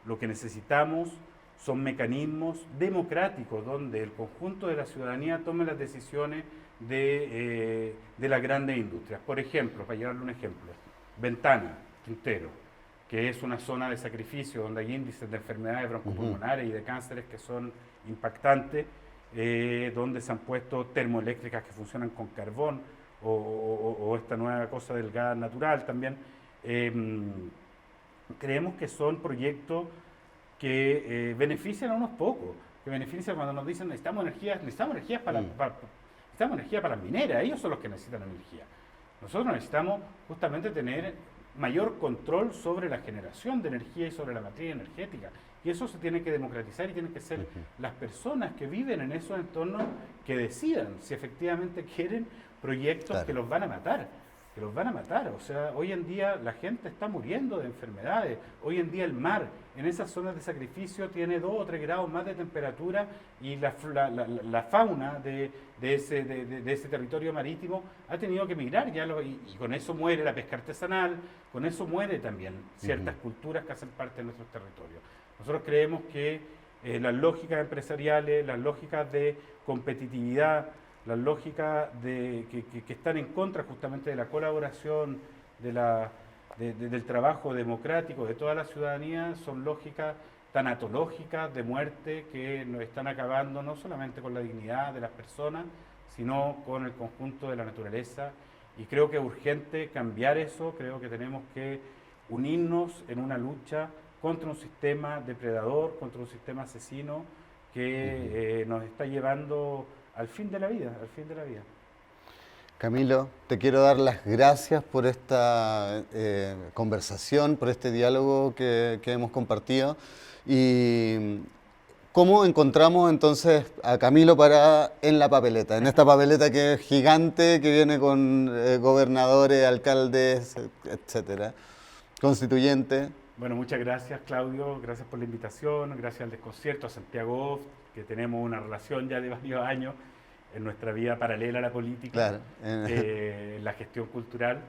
lo que necesitamos son mecanismos democráticos donde el conjunto de la ciudadanía tome las decisiones de las grandes industrias. Por ejemplo, para llevarle un ejemplo, Ventana, Quintero, que es una zona de sacrificio donde hay índices de enfermedades broncopulmonares y de cánceres que son impactantes, donde se han puesto termoeléctricas que funcionan con carbón o esta nueva cosa del gas natural también. Creemos que son proyectos que benefician a unos pocos, que benefician cuando nos dicen necesitamos energía para las mineras, ellos son los que necesitan energía. Nosotros necesitamos justamente tener mayor control sobre la generación de energía y sobre la materia energética. Y eso se tiene que democratizar y tienen que ser las personas que viven en esos entornos que decidan si efectivamente quieren proyectos que los van a matar. O sea, hoy en día la gente está muriendo de enfermedades. Hoy en día el mar, en esas zonas de sacrificio, tiene 2 o 3 grados más de temperatura y la fauna de ese territorio marítimo ha tenido que migrar y con eso muere la pesca artesanal, con eso muere también ciertas culturas que hacen parte de nuestros territorios. Nosotros creemos que las lógicas empresariales, las lógicas de competitividad, las lógicas que están en contra justamente de la colaboración, del trabajo democrático de toda la ciudadanía, son lógicas tanatológicas de muerte que nos están acabando no solamente con la dignidad de las personas, sino con el conjunto de la naturaleza. Y creo que es urgente cambiar eso, creo que tenemos que unirnos en una lucha contra un sistema depredador, contra un sistema asesino que nos está llevando al fin de la vida. Camilo, te quiero dar las gracias por esta conversación, por este diálogo que hemos compartido. Y ¿cómo encontramos entonces a Camilo Parada en la papeleta? En esta papeleta que es gigante, que viene con gobernadores, alcaldes, etcétera, constituyentes. Bueno, muchas gracias, Claudio, gracias por la invitación, gracias al Desconcierto, a Santiago Off, que tenemos una relación ya de varios años en nuestra vida paralela a la política, la gestión cultural,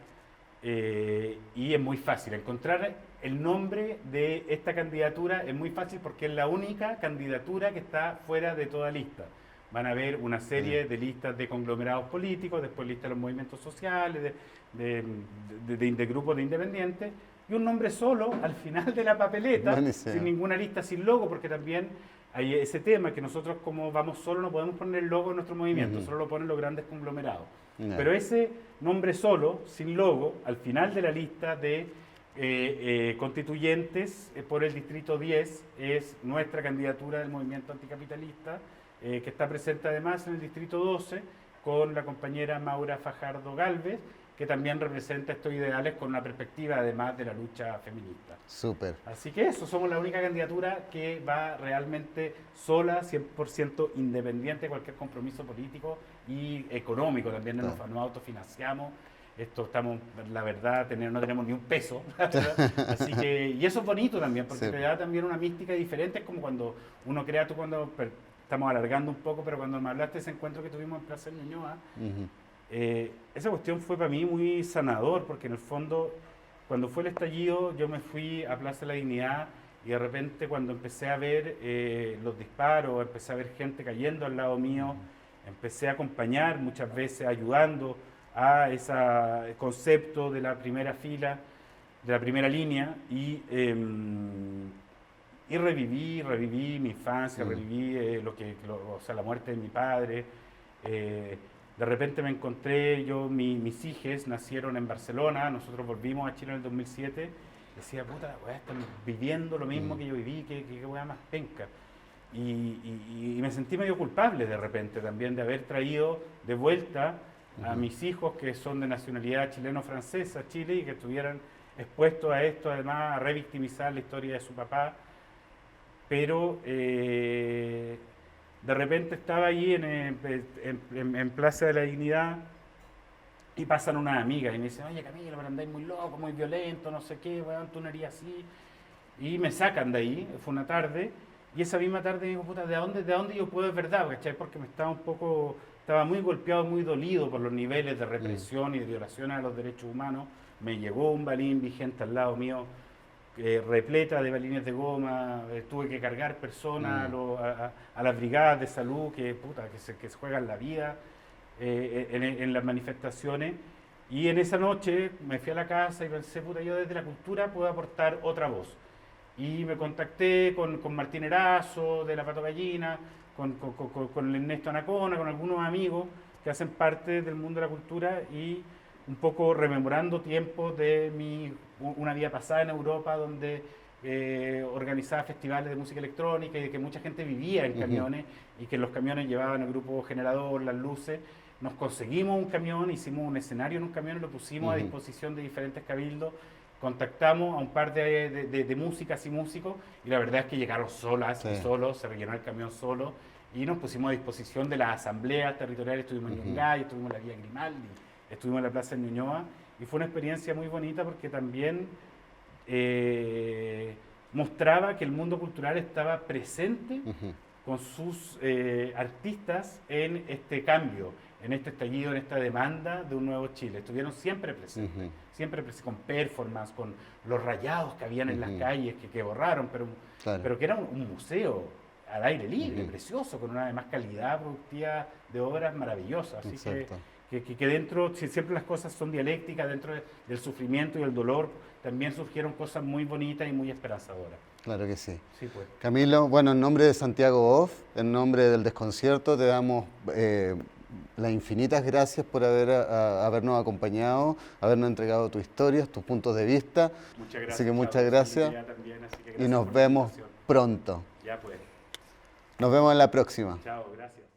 y es muy fácil encontrar el nombre de esta candidatura, es muy fácil porque es la única candidatura que está fuera de toda lista. Van a ver una serie de listas de conglomerados políticos, después listas de los movimientos sociales, de grupos de independientes, y un nombre solo al final de la papeleta, sin ninguna lista, sin logo, porque también hay ese tema que nosotros como vamos solo no podemos poner el logo en nuestro movimiento, solo lo ponen los grandes conglomerados. Pero ese nombre solo, sin logo, al final de la lista de constituyentes por el Distrito 10 es nuestra candidatura del movimiento anticapitalista, que está presente además en el Distrito 12 con la compañera Maura Fajardo Gálvez, que también representa estos ideales con una perspectiva además de la lucha feminista. Súper. Así que eso, somos la única candidatura que va realmente sola, 100% independiente de cualquier compromiso político y económico. También nos autofinanciamos. Esto estamos, la verdad, no tenemos ni un peso. Así que, y eso es bonito también, porque te da también una mística diferente. Es como cuando uno crea, estamos alargando un poco, pero cuando me hablaste de ese encuentro que tuvimos en Plaza Ñuñoa, esa cuestión fue para mí muy sanador, porque en el fondo, cuando fue el estallido, yo me fui a Plaza de la Dignidad y de repente cuando empecé a ver los disparos, empecé a ver gente cayendo al lado mío, empecé a acompañar muchas veces, ayudando a ese concepto de la primera fila, de la primera línea, y reviví mi infancia, reviví la muerte de mi padre. De repente me encontré, mis hijos nacieron en Barcelona, nosotros volvimos a Chile en el 2007, decía, puta, weá, están viviendo lo mismo que yo viví, que weá más penca. Y me sentí medio culpable de repente también de haber traído de vuelta a mis hijos que son de nacionalidad chileno-francesa a Chile y que estuvieran expuestos a esto, además a revictimizar la historia de su papá. Pero de repente estaba allí en Plaza de la Dignidad y pasan unas amigas y me dicen, oye Camilo, pero andáis muy loco, muy violento, no sé qué, weón, tú no harías así. Y me sacan de ahí, fue una tarde, y esa misma tarde me digo, puta, ¿de dónde yo puedo, es verdad? ¿Cachai? Porque estaba muy golpeado, muy dolido por los niveles de represión y de violaciones a los derechos humanos. Me llegó un balín vigente al lado mío, repleta de balines de goma, tuve que cargar personas a las brigadas de salud que se juegan la vida en las manifestaciones. Y en esa noche me fui a la casa y pensé, puta, yo desde la cultura puedo aportar otra voz. Y me contacté con Martín Erazo de La Pato Gallina, con Ernesto Anacona, con algunos amigos que hacen parte del mundo de la cultura y un poco rememorando tiempos de una vida pasada en Europa donde organizaba festivales de música electrónica y de que mucha gente vivía en camiones y que los camiones llevaban el grupo generador, las luces. Nos conseguimos un camión, hicimos un escenario en un camión y lo pusimos a disposición de diferentes cabildos. Contactamos a un par de músicas y músicos y la verdad es que llegaron solas y solos, se rellenó el camión solo y nos pusimos a disposición de las asambleas territoriales. Estuvimos en Yungay, estuvimos en la Vía Grimaldi, estuvimos en la Plaza Ñuñoa y fue una experiencia muy bonita porque también mostraba que el mundo cultural estaba presente con sus artistas en este cambio, en este estallido, en esta demanda de un nuevo Chile. Estuvieron siempre presentes, con performance, con los rayados que habían en las calles, que borraron, pero que era un museo al aire libre, precioso, con una además calidad productiva de obras maravillosas. Así que dentro, siempre las cosas son dialécticas, dentro del sufrimiento y el dolor, también surgieron cosas muy bonitas y muy esperanzadoras. Claro que sí. Sí, pues. Camilo, bueno, en nombre de Santiago Off, en nombre del Desconcierto, te damos las infinitas gracias por habernos acompañado, habernos entregado tus historias, tus puntos de vista. Muchas gracias. Así que muchas gracias. Y nos vemos pronto. Ya pues. Nos vemos en la próxima. Chao, gracias.